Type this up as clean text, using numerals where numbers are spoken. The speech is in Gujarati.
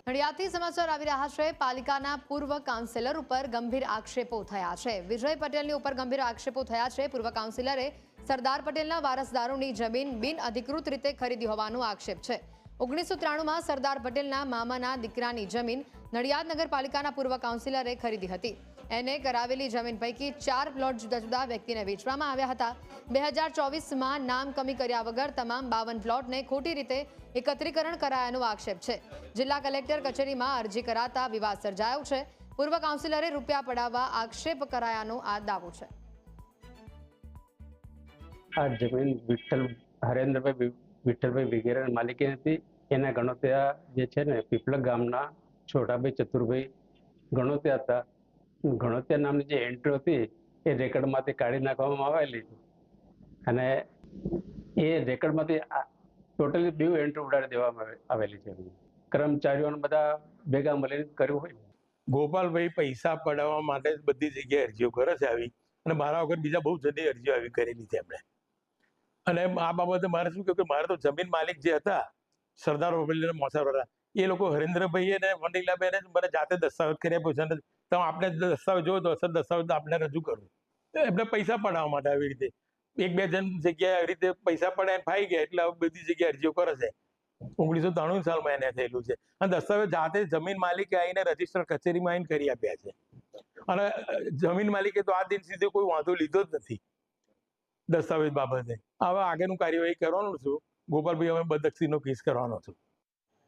નડિયાદથી સમાચાર આવી રહ્યા છે। પાલિકાના પૂર્વ કાઉન્સિલર ઉપર ગંભીર આક્ષેપો થયા છે। વિજય પટેલની ઉપર ગંભીર આક્ષેપો થયા છે। પૂર્વ કાઉન્સિલરે સરદાર પટેલના વારસદારોની જમીન બિનઅધિકૃત રીતે ખરીદી હોવાનો આક્ષેપ છે। 1993માં સરદાર પટેલના મામાના દીકરાની જમીન નડિયાદ નગરપાલિકાના પૂર્વ કાઉન્સિલરે ખરીદી હતી। એને કરાવેલી જમીન પૈકી 4 પ્લોટ જુદા જુદા વ્યક્તિને વેચવામાં આવ્યા હતા। 2024માં નામ કમી કર્યા વગર તમામ 52 પ્લોટને ખોટી રીતે એકત્રીકરણ કરાયાનો આક્ષેપ છે। જિલ્લા કલેક્ટર કચેરીમાં અરજી કરાતા વિવાદ સર્જાયો છે। પૂર્વ કાઉન્સિલરે રૂપિયા પડાવવા આક્ષેપ કરાયાનો આ દાવો છે। આ જમીન હરેન્દ્રભાઈ વિઠ્ઠલભાઈ વિગેરા માલિકી હતી। એના ગણોતિયા જે છે ને પીપલક ગામના છોટાભાઈ ચતુરભાઈ ગણોતિયા હતા। ગણોતિયા નામની જે એન્ટ્રી હતી એ રેકર્ડમાંથી કાઢી નાખવામાં આવેલી અને એ રેકર્ડમાંથી ટોટલી 2 એન્ટ્રી ઉડાડી દેવામાં આવેલી છે। કર્મચારીઓને બધા ભેગા મળીને કર્યું હોય। ગોપાલભાઈ પૈસા પડાવવા માટે બધી જગ્યાએ અરજીઓ કરે છે આવી, અને મારા વગર બીજા બહુ જડી અરજીઓ આવી કરેલી છે એમણે। અને આ બાબતે મારે શું કહ્યું કે મારે તો જમીન માલિક જે હતા સરદાર પટેલ મોસાવાળા, એ લોકો હરેન્દ્રભાઈ અને વંડીલાબેને મને જાતે દસ્તાવેજ કરી આપ્યો છે। તો આપણે દસ્તાવેજ જોવો તો અસલ દસ્તાવેજ આપણે રજૂ કરવું, એમને પૈસા પડાવવા માટે આવી રીતે 1-2 જણ જગ્યાએ આવી રીતે પૈસા પડાય ફાઈ ગયા એટલે બધી જગ્યાએ અરજીઓ કરે છે। 1993 સાલમાં એને થયેલું છે, અને દસ્તાવેજ જાતે જમીન માલિકે આવીને રજીસ્ટર કચેરીમાં આવીને કરી આપ્યા છે। અને જમીન માલિકે તો આ દિન સુધી કોઈ વાંધો લીધો જ નથી દસ્તાવેજ બાબતે। હવે આગળનું કાર્યવાહી કરવાનું છું। ગોપાલભાઈ અમે બદનક્ષીનો કેસ કરવાનો છું।